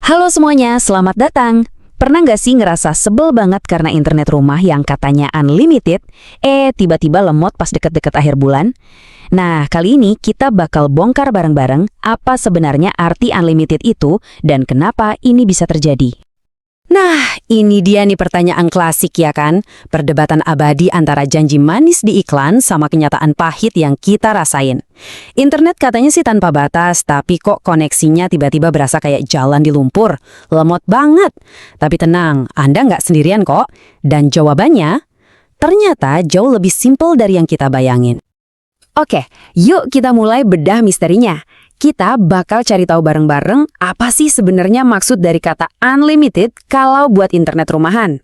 Halo semuanya, selamat datang. Pernah nggak sih ngerasa sebel banget karena internet rumah yang katanya unlimited, tiba-tiba lemot pas deket-deket akhir bulan? Nah, kali ini kita bakal bongkar bareng-bareng apa sebenarnya arti unlimited itu dan kenapa ini bisa terjadi. Nah, ini dia nih pertanyaan klasik ya kan? Perdebatan abadi antara janji manis di iklan sama kenyataan pahit yang kita rasain. Internet katanya sih tanpa batas, tapi kok koneksinya tiba-tiba berasa kayak jalan di lumpur. Lemot banget. Tapi tenang, Anda nggak sendirian kok. Dan jawabannya, ternyata jauh lebih simpel dari yang kita bayangin. Oke, yuk kita mulai bedah misterinya. Kita bakal cari tahu bareng-bareng apa sih sebenarnya maksud dari kata unlimited kalau buat internet rumahan.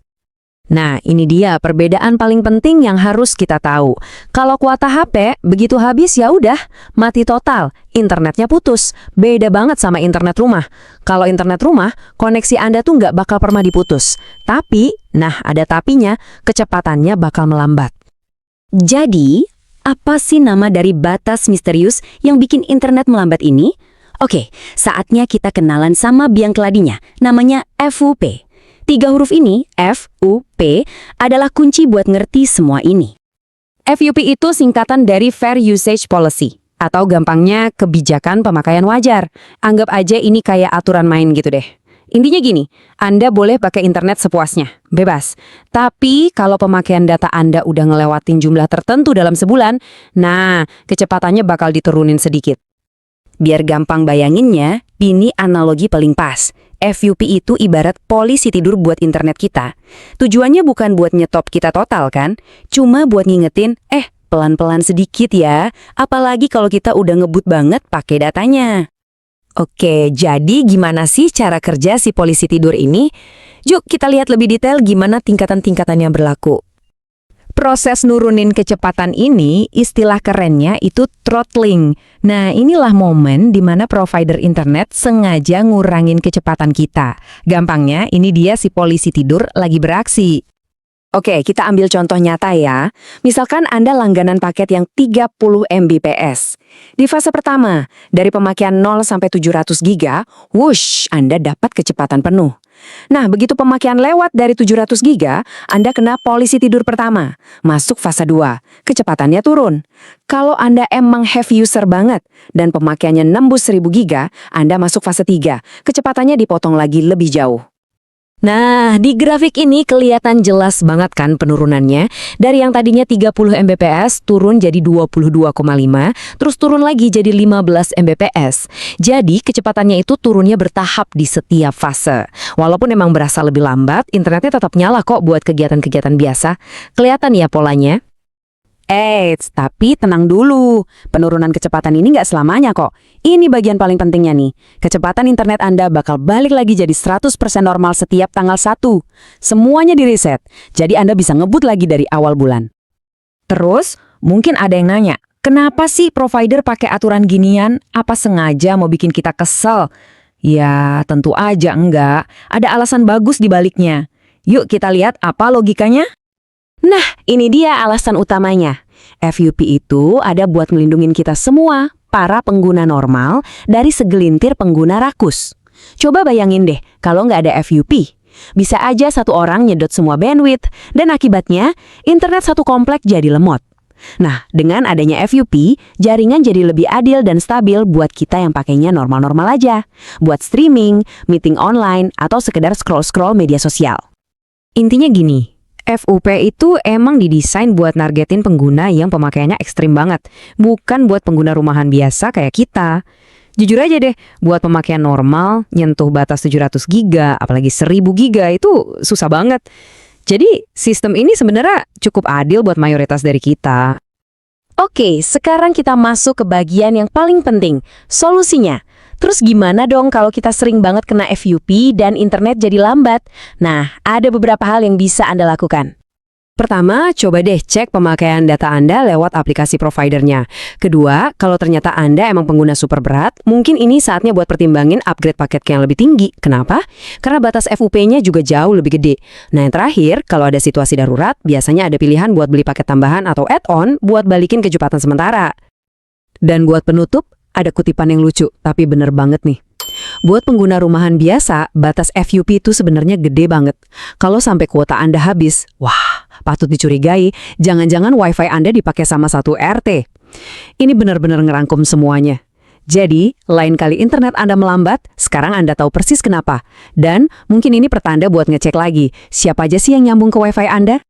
Nah, ini dia perbedaan paling penting yang harus kita tahu. Kalau kuota HP, begitu habis ya udah, mati total, internetnya putus. Beda banget sama internet rumah. Kalau internet rumah, koneksi Anda tuh nggak bakal pernah diputus. Tapi, nah ada tapinya, kecepatannya bakal melambat. Jadi, apa sih nama dari batas misterius yang bikin internet melambat ini? Oke, saatnya kita kenalan sama biang keladinya, namanya FUP. 3 huruf ini, FUP, adalah kunci buat ngerti semua ini. FUP itu singkatan dari Fair Usage Policy, atau gampangnya kebijakan pemakaian wajar. Anggap aja ini kayak aturan main gitu deh. Intinya gini, Anda boleh pakai internet sepuasnya, bebas. Tapi kalau pemakaian data Anda udah ngelewatin jumlah tertentu dalam sebulan, nah, kecepatannya bakal diturunin sedikit. Biar gampang bayanginnya, ini analogi paling pas. FUP itu ibarat polisi tidur buat internet kita. Tujuannya bukan buat nyetop kita total kan, cuma buat ngingetin, pelan-pelan sedikit ya, apalagi kalau kita udah ngebut banget pakai datanya. Oke, jadi gimana sih cara kerja si polisi tidur ini? Yuk kita lihat lebih detail gimana tingkatan-tingkatan yang berlaku. Proses nurunin kecepatan ini, istilah kerennya itu throttling. Nah, inilah momen di mana provider internet sengaja ngurangin kecepatan kita. Gampangnya, ini dia si polisi tidur lagi beraksi. Oke, kita ambil contoh nyata ya. Misalkan Anda langganan paket yang 30 Mbps. Di fase pertama, dari pemakaian 0 sampai 700 GB, wush, Anda dapat kecepatan penuh. Nah, begitu pemakaian lewat dari 700 GB, Anda kena polisi tidur pertama. Masuk fase 2, kecepatannya turun. Kalau Anda emang heavy user banget, dan pemakaiannya nembus 1000 GB, Anda masuk fase 3, kecepatannya dipotong lagi lebih jauh. Nah, di grafik ini kelihatan jelas banget kan penurunannya. Dari yang tadinya 30 Mbps turun jadi 22,5, terus turun lagi jadi 15 Mbps. Jadi kecepatannya itu turunnya bertahap di setiap fase. Walaupun emang berasa lebih lambat, internetnya tetap nyala kok buat kegiatan-kegiatan biasa. Kelihatan ya polanya? Tapi tenang dulu, penurunan kecepatan ini nggak selamanya kok. Ini bagian paling pentingnya nih. Kecepatan internet Anda bakal balik lagi jadi 100% normal setiap tanggal 1. Semuanya di-reset, jadi Anda bisa ngebut lagi dari awal bulan. Terus, mungkin ada yang nanya, kenapa sih provider pakai aturan ginian? Apa sengaja mau bikin kita kesel? Ya, tentu aja enggak. Ada alasan bagus di baliknya. Yuk kita lihat apa logikanya. Nah, ini dia alasan utamanya. FUP itu ada buat melindungi kita semua, para pengguna normal, dari segelintir pengguna rakus. Coba bayangin deh, kalau nggak ada FUP. Bisa aja satu orang nyedot semua bandwidth, dan akibatnya, internet satu komplek jadi lemot. Nah, dengan adanya FUP, jaringan jadi lebih adil dan stabil buat kita yang pakainya normal-normal aja. Buat streaming, meeting online, atau sekedar scroll-scroll media sosial. Intinya gini, FUP itu emang didesain buat nargetin pengguna yang pemakaiannya ekstrim banget, bukan buat pengguna rumahan biasa kayak kita. Jujur aja deh, buat pemakaian normal, nyentuh batas 700 GB, apalagi 1000 GB itu susah banget. Jadi, sistem ini sebenarnya cukup adil buat mayoritas dari kita. Oke, sekarang kita masuk ke bagian yang paling penting, solusinya. Terus gimana dong kalau kita sering banget kena FUP dan internet jadi lambat? Nah, ada beberapa hal yang bisa Anda lakukan. Pertama, coba deh cek pemakaian data Anda lewat aplikasi providernya. Kedua, kalau ternyata Anda emang pengguna super berat, mungkin ini saatnya buat pertimbangin upgrade paket yang lebih tinggi. Kenapa? Karena batas FUP-nya juga jauh lebih gede. Nah, yang terakhir, kalau ada situasi darurat, biasanya ada pilihan buat beli paket tambahan atau add-on buat balikin kecepatan sementara. Dan buat penutup, ada kutipan yang lucu, tapi bener banget nih. Buat pengguna rumahan biasa, batas FUP itu sebenarnya gede banget. Kalau sampai kuota Anda habis, wah, patut dicurigai, jangan-jangan WiFi Anda dipakai sama satu RT. Ini benar-benar ngerangkum semuanya. Jadi, lain kali internet Anda melambat, sekarang Anda tahu persis kenapa. Dan mungkin ini pertanda buat ngecek lagi, siapa aja sih yang nyambung ke WiFi Anda?